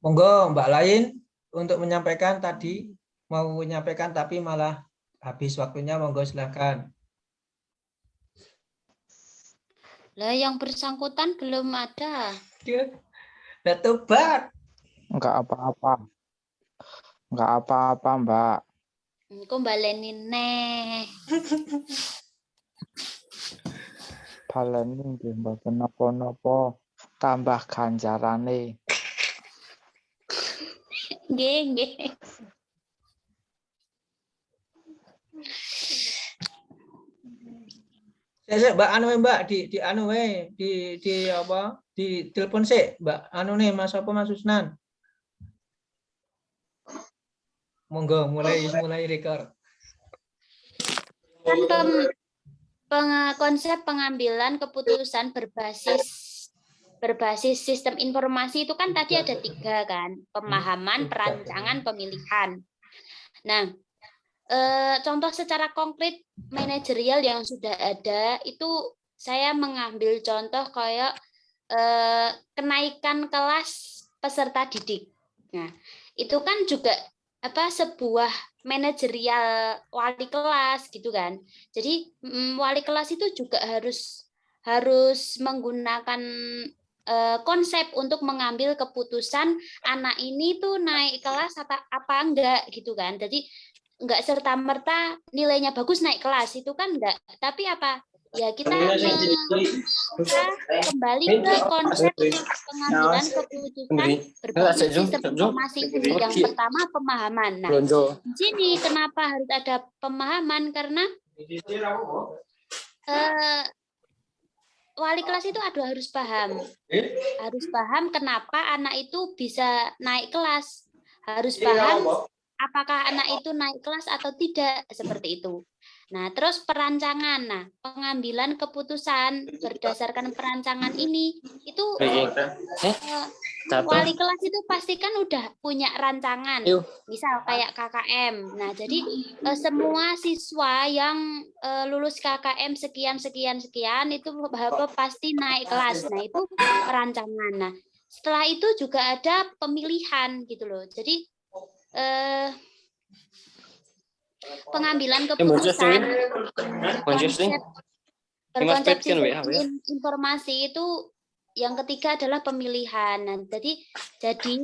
Monggo Mbak lain untuk menyampaikan tadi, mau menyampaikan tapi malah habis waktunya, monggo silakan. Lah yang bersangkutan belum ada. Udah tobat. Enggak apa-apa. Enggak apa-apa, Mbak. Kok baleni neh. Baleni nggih mboten napa-napa. Tambah ganjarane. Nggih, nggih. Saya Mbak anu Mbak di anu di apa? Di telepon sih Mbak anu nih Mas apa Mas Usnan. Monggo mulai record. Kan konsep pengambilan keputusan berbasis sistem informasi itu kan tadi ada 3 kan, pemahaman, perancangan, pemilihan. Nah, contoh secara konkret manajerial yang sudah ada itu saya mengambil contoh kayak kenaikan kelas peserta didik. Nah, itu kan juga sebuah manajerial wali kelas gitu kan. Jadi wali kelas itu juga harus menggunakan konsep untuk mengambil keputusan anak ini tuh naik kelas apa enggak gitu kan. Jadi enggak serta-merta nilainya bagus naik kelas itu kan enggak. Tapi ya kita kembali ke konsep pengambilan keputusan berbasis sistem informasi ini. Yang pertama pemahaman. Nah, di sini kenapa harus ada pemahaman? Karena wali kelas itu harus paham kenapa anak itu bisa naik kelas, harus paham apakah anak itu naik kelas atau tidak, seperti itu. Nah, terus perancangan. Nah, pengambilan keputusan berdasarkan perancangan ini itu wali kelas itu pasti kan udah punya rancangan. Misal kayak KKM. Nah, jadi semua siswa yang lulus KKM sekian itu pasti naik kelas. Nah, itu perancangan. Nah, setelah itu juga ada pemilihan gitu loh. Jadi pengambilan keputusan berkonsep sistem informasi itu yang ketiga adalah pemilihan. Nah, jadi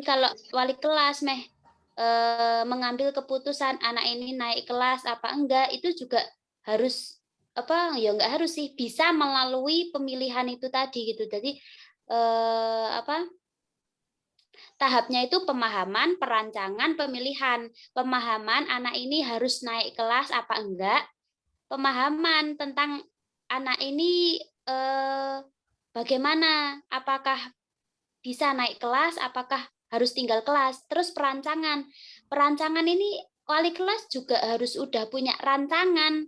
kalau wali kelas mengambil keputusan anak ini naik kelas apa enggak, itu juga harus ya enggak harus sih, bisa melalui pemilihan itu tadi gitu. Jadi tahapnya itu pemahaman, perancangan, pemilihan. Pemahaman anak ini harus naik kelas apa enggak. Pemahaman tentang anak ini bagaimana, apakah bisa naik kelas, apakah harus tinggal kelas. Terus perancangan. Perancangan ini wali kelas juga harus udah punya rancangan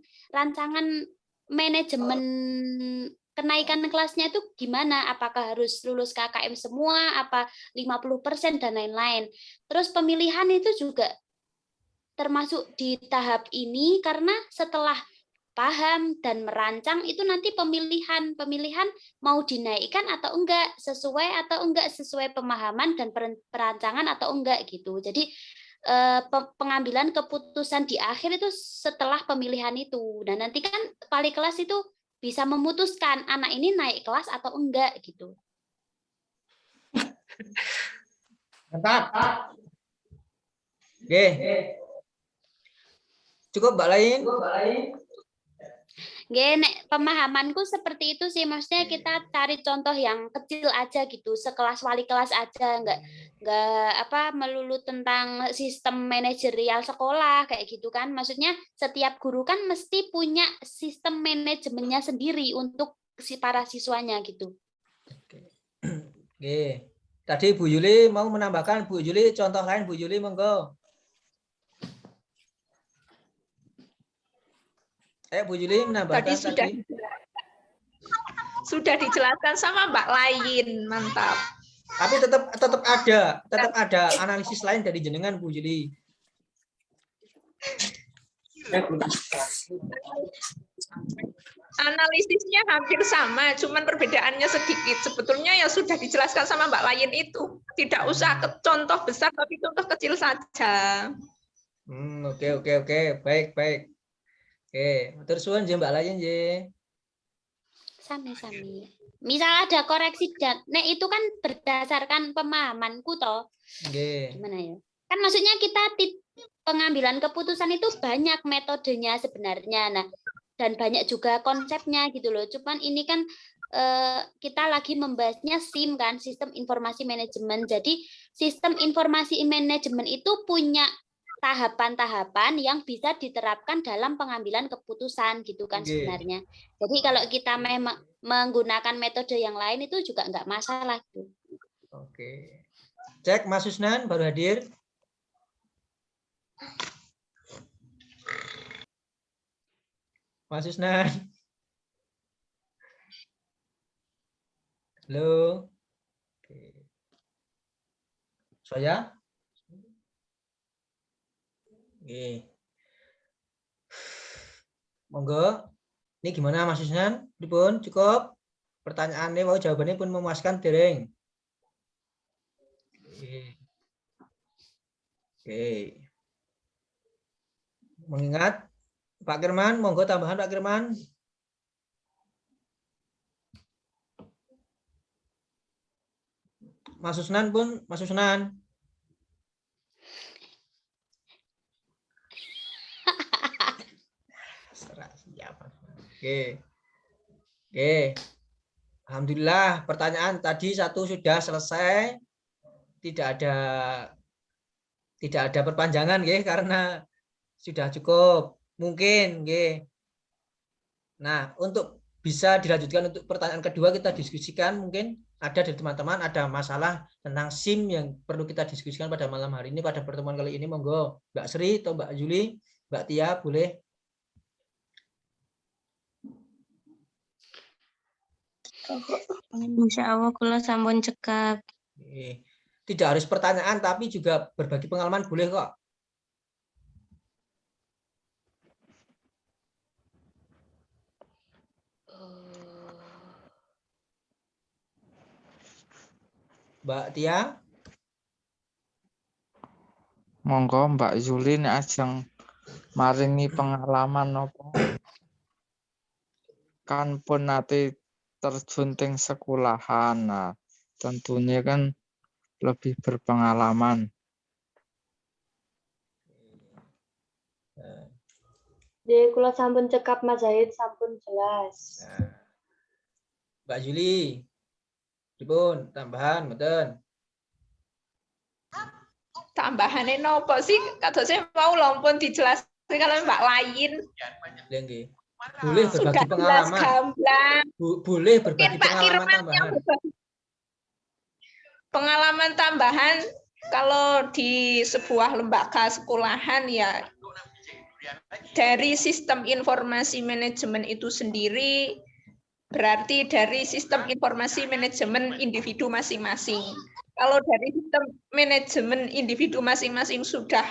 manajemen kenaikan kelasnya itu gimana? Apakah harus lulus KKM semua, apa 50% dan lain-lain. Terus pemilihan itu juga termasuk di tahap ini karena setelah paham dan merancang itu nanti pemilihan mau dinaikkan atau enggak, sesuai pemahaman dan perancangan atau enggak gitu. Jadi pengambilan keputusan di akhir itu setelah pemilihan itu. Dan nanti kan wali kelas itu bisa memutuskan anak ini naik kelas atau enggak gitu. Mantap. Oke. Cukup Mbak lain? Pemahamanku seperti itu sih, maksudnya kita cari contoh yang kecil aja gitu, sekelas wali kelas aja, enggak melulu tentang sistem manajerial sekolah kayak gitu kan. Maksudnya setiap guru kan mesti punya sistem manajemennya sendiri untuk para siswanya gitu. Oke. Tadi Bu Yuli mau menambahkan, Bu Yuli contoh lain, Bu Yuli monggo. Bu Yuli menambahkan tadi. Sudah dijelaskan sama Mbak lain, mantap. Tapi tetap ada analisis lain dari jenengan Bu Yuli. analisisnya hampir sama, cuman perbedaannya sedikit. Sebetulnya ya sudah dijelaskan sama Mbak Lain itu. Tidak usah contoh besar, tapi contoh kecil saja. Oke. Baik. Oke, matur suwun nggih Mbak Lain nggih. Sami-sami. Misal ada koreksi dan itu kan berdasarkan pemahamanku toh. Nggih. Gimana ya? Kan maksudnya kita pengambilan keputusan itu banyak metodenya sebenarnya. Nah, dan banyak juga konsepnya gitu loh. Cuman ini kan kita lagi membahasnya SIM kan, sistem informasi manajemen. Jadi sistem informasi manajemen itu punya tahapan-tahapan yang bisa diterapkan dalam pengambilan keputusan gitu kan sebenarnya. Jadi kalau kita memang menggunakan metode yang lain itu juga nggak masalah gitu. Oke. Cek Mas Susnan baru hadir. Mas Susnan. Halo. Oke. Saya? Oke. Monggo. Ini gimana Mas Susnan? Pripun cukup? Pertanyaannya mau jawabannya pun memuaskan dereng. Oke. Mengingat Pak Kirman, monggo tambahan Pak Kirman. Mas Susnan pun, Mas Susnan. Oke. Alhamdulillah pertanyaan tadi satu sudah selesai. Tidak ada perpanjangan nggih karena sudah cukup. Mungkin nggih. Nah, untuk bisa dilanjutkan untuk pertanyaan kedua kita diskusikan, mungkin ada dari teman-teman ada masalah tentang SIM yang perlu kita diskusikan pada malam hari ini pada pertemuan kali ini. Monggo Mbak Sri atau Mbak Juli, Mbak Tia boleh. Insya Allah kula sampun cekap. Tidak harus pertanyaan tapi juga berbagi pengalaman boleh kok. Mbak Tia. Monggo Mbak Yuli nek ajeng maringi pengalaman apa. Kan pun nanti terjun teng sekolahan. Nah, tentunya kan lebih berpengalaman. Jadi kula sampun cekap Mas Zahid sampun jelas. Mbak Juli. Pripun tambahan mboten? Tambahannya nopo sih? Kata saya mau lompon dijelaskan kalau Mbak Lain. Nggih. Boleh berbagi Sudah pengalaman. Gamblang. Boleh berbagi Pak pengalaman Kirman tambahan. Pengalaman tambahan kalau di sebuah lembaga sekolahan ya dari sistem informasi manajemen itu sendiri berarti dari sistem informasi manajemen individu masing-masing. Kalau dari sistem manajemen individu masing-masing sudah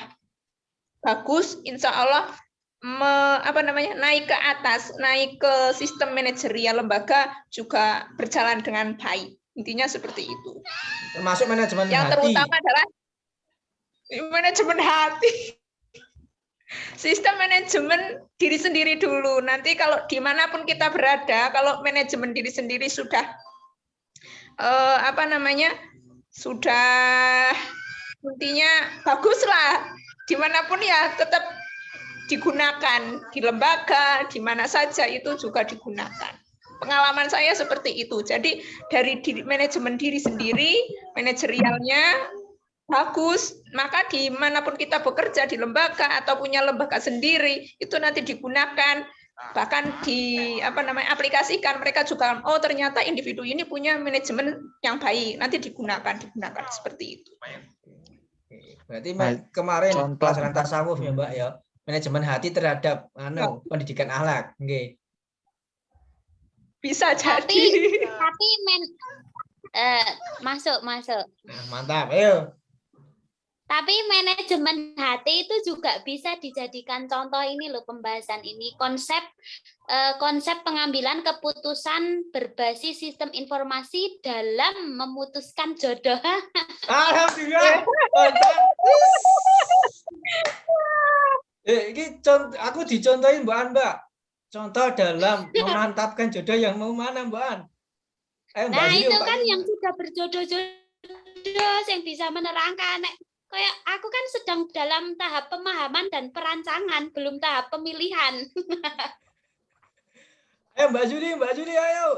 bagus, insya Allah naik ke atas, naik ke sistem manajerial lembaga juga berjalan dengan baik. Intinya seperti itu. Termasuk manajemen yang hati. Terutama adalah manajemen hati. Sistem manajemen diri sendiri dulu. Nanti kalau dimanapun kita berada, kalau manajemen diri sendiri sudah sudah intinya baguslah. Dimanapun ya tetap digunakan, di lembaga, di mana saja itu juga digunakan. Pengalaman saya seperti itu. Jadi dari manajemen diri sendiri, manajerialnya bagus, maka dimanapun kita bekerja di lembaga atau punya lembaga sendiri, itu nanti digunakan, bahkan aplikasikan. Mereka juga, oh ternyata individu ini punya manajemen yang baik, nanti digunakan seperti itu. Berarti kemarin pelajaran tasawuf ya Mbak ya, manajemen hati terhadap pendidikan akhlak, nggih. Bisa jadi. Tapi masuk. Nah, mantap, ayo. Tapi manajemen hati itu juga bisa dijadikan contoh ini loh pembahasan ini konsep pengambilan keputusan berbasis sistem informasi dalam memutuskan jodoh. Alhamdulillah. Mantap. Ini contoh, aku dicontohin Mbak An, Mbak. Contoh dalam memantapkan jodoh yang mau mana Mbak An? Ayo, Mbak Nah Zuli, itu Mbak kan Zuli. yang sudah berjodoh-jodoh yang bisa menerangkan. Kayak aku kan sedang dalam tahap pemahaman dan perancangan, belum tahap pemilihan. Ayo Mbak Zuli ayo.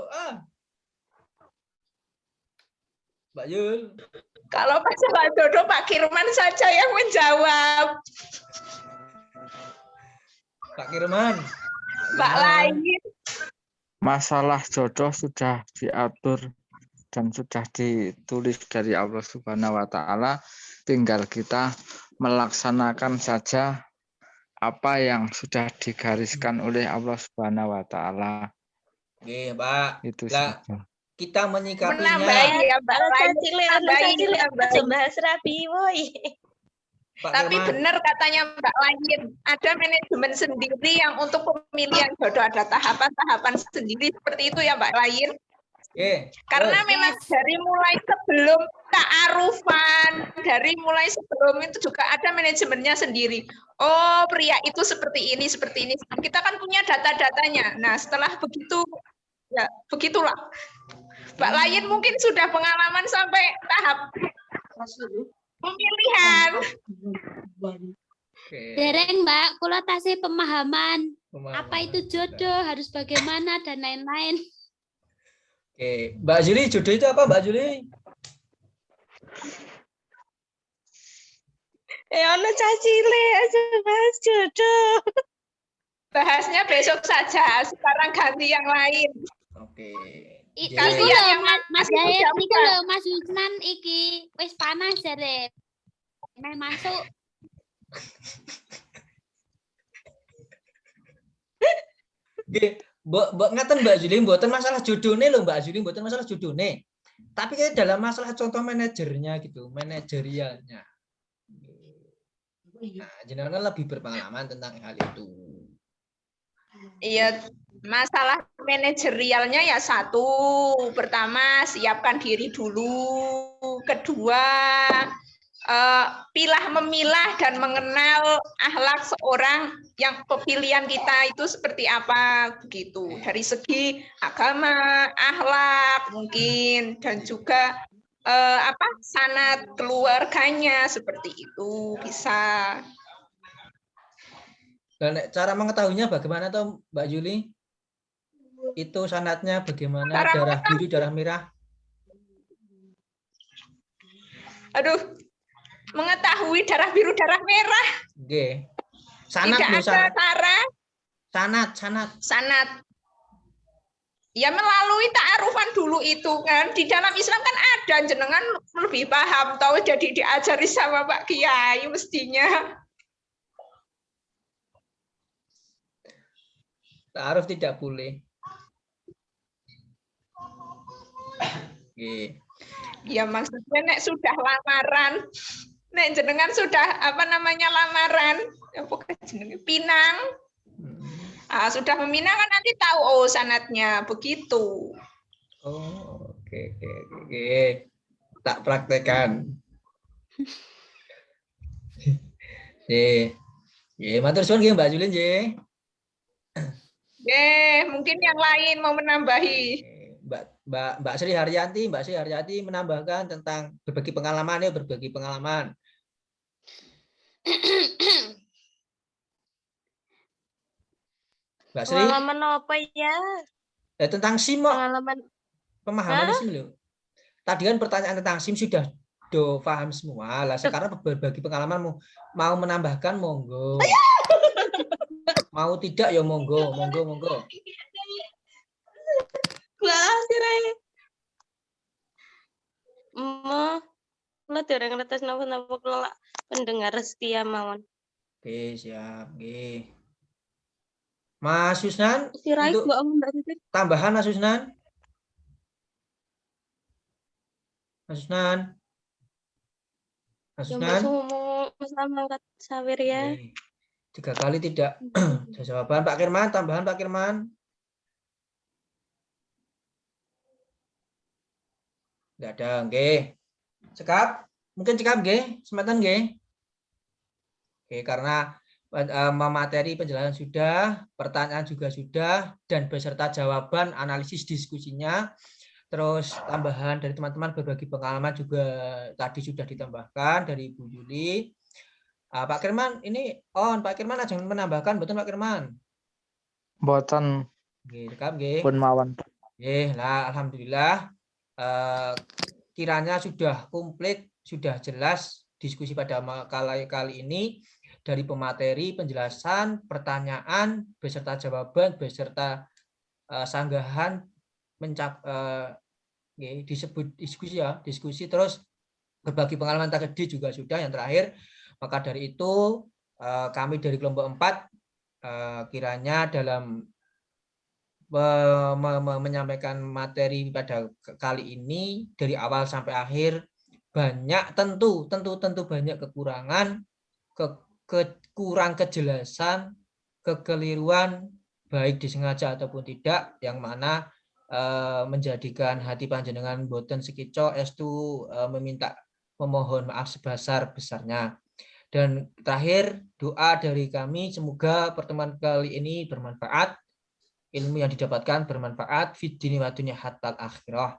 Mbak Yul. Kalau masalah jodoh Pak Kirman saja yang menjawab. Pak Kirman. Mbak lain. Masalah jodoh sudah diatur dan sudah ditulis dari Allah Subhanahu wa taala, tinggal kita melaksanakan saja apa yang sudah digariskan oleh Allah Subhanahu wa taala. Oke, Mbak. Itu Lah, saja. kita menyikapinya. Menambahi ya Mbak lain. Menambahi ya Mbak. Bahas rapi, woi. Pak Tapi Kirman. benar katanya Mbak Lain, ada manajemen sendiri yang untuk pemilihan jodoh, ada tahapan-tahapan sendiri seperti itu ya Mbak Lain. Oke. Karena terus. memang dari mulai sebelum ta'arufan, dari mulai sebelum itu juga ada manajemennya sendiri. Oh, pria itu seperti ini, seperti ini. Kita kan punya data-datanya. Nah, setelah begitu, ya begitulah. Mbak Lain mungkin sudah pengalaman sampai tahap pemilihan. Oke. Dereng Mbak, kula tasih pemahaman Pemahaman. apa itu jodoh, harus bagaimana dan lain-lain. Oke, Mbak Juli, jodoh itu apa Mbak Juli? Ono cacile aja bahas jodoh. Bahasnya besok saja, sekarang ganti yang lain. Oke. Iku Jadi- lho yang Mas masih Jahit, muda-muda. niku lho Mas Husnan iki wis panas jare. Meh masuk. Oke, mbok ngaten Mbak Juli, mboten masalah jodohnya loh Mbak Juli, mboten masalah jodohnya. Tapi kayak dalam masalah contoh manajernya gitu, manajerialnya. Nah, jenengan kan lebih berpengalaman tentang hal itu. Iya, masalah manajerialnya ya satu, pertama siapkan diri dulu, kedua pilah memilah dan mengenal akhlak seorang yang pilihan kita itu seperti apa begitu, dari segi agama, akhlak mungkin, dan juga sanad keluarganya seperti itu bisa. Dan cara mengetahuinya bagaimana tuh Mbak Juli? Itu sanatnya bagaimana? Cara Darah biru, darah merah? Aduh, mengetahui darah biru, darah merah. Oke. Sanat Tidak loh, ada sanat. cara sanad. Ya melalui ta'arufan dulu itu kan. Di dalam Islam kan ada, jenengan lebih paham, tahu jadi diajari sama Pak Kiai mestinya. Ta'aruf tidak boleh. Oke. Ya maksudnya nek sudah lamaran, nek jenengan sudah lamaran, apa jenenge pinang. Sudah meminang kan nanti tahu oh sanatnya begitu. Oh, oke. Tak praktekkan. Matur suwun nggih Mbak Julin nggih. Mungkin yang lain mau menambahi. Mbak Sri Haryanti menambahkan tentang berbagi pengalaman ya, berbagi pengalaman. Mbak Sri, Pengalaman apa ya? tentang SIM, Mok. Pengalaman Pemahaman SIM loh. Tadi kan pertanyaan tentang SIM sudah paham semua. Lah sekarang berbagi pengalamanmu. Mau menambahkan monggo. Mau tidak ya monggo. lah sirai. Lo orang ngetes napa kula pendengar setia mawon. Oke, siap. Oke. Mas Yusnan, Sirai untuk kok Mbak Titik. tambahan Mas Yusnan? Mas Mbak Sunan? Sumo sama angkat sawir ya. Oke. 3 kali tidak ada jawaban. Pak Kirman, tambahan Pak Kirman. Tidak ada, oke. Cekap, mungkin cekap, oke. Semetan, oke. Oke, karena materi penjelasan sudah, pertanyaan juga sudah, dan beserta jawaban, analisis diskusinya, terus tambahan dari teman-teman berbagi pengalaman juga tadi sudah ditambahkan dari Ibu Yuli. Pak Kirman, ini on. Pak Kirman ajeng menambahkan, betul Pak Kirman? Boten Oke, cekap, oke. pun mawon. Lah, alhamdulillah kiranya sudah komplit, sudah jelas diskusi pada kali ini dari pemateri, penjelasan, pertanyaan, beserta jawaban, beserta sanggahan disebut diskusi ya, diskusi terus berbagi pengalaman tadi juga sudah yang terakhir. Maka dari itu kami dari kelompok 4 kiranya dalam menyampaikan materi pada kali ini dari awal sampai akhir banyak tentu banyak kekurangan, kurang kejelasan, kekeliruan baik disengaja ataupun tidak yang mana menjadikan hati panjenengan boten sekico estu memohon maaf sebesar-besarnya. Dan terakhir doa dari kami semoga pertemuan kali ini bermanfaat, ilmu yang didapatkan bermanfaat fid dini wa dunya hatta akhirah.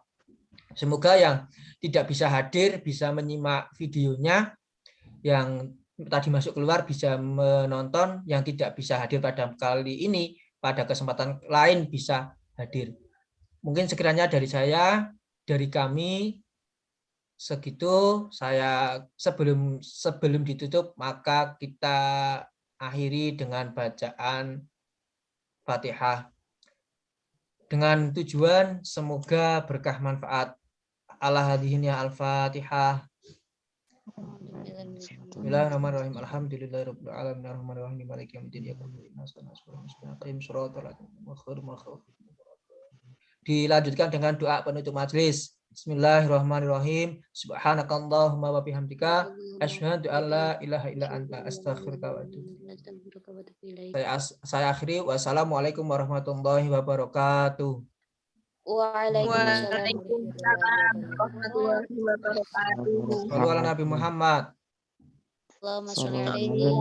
Semoga yang tidak bisa hadir bisa menyimak videonya, yang tadi masuk keluar bisa menonton, yang tidak bisa hadir pada kali ini pada kesempatan lain bisa hadir. Mungkin sekiranya dari saya, dari kami segitu. Saya sebelum ditutup maka kita akhiri dengan bacaan Fatihah dengan tujuan semoga berkah manfaat. Ala hadihin ya Al-Fatihah. Bismillahirrahmanirrahim. Alhamdulillahirabbil alamin arrahmanirrahim maliki yaumiddin iyyaka na'budu wa iyyaka nasta'in. Dilanjutkan dengan doa penutup majelis. Bismillahirrahmanirrahim. Subhanakallahumma wa bihamdika asyhadu an la ilaha illa anta astaghfiruka wa atubu ilaik. Saya akhiri. Wassalamualaikum warahmatullahi wabarakatuh. Waalaikumsalam warahmatullahi wabarakatuh. Shallu ala Nabi Muhammad. Allahumma sholli alaihi.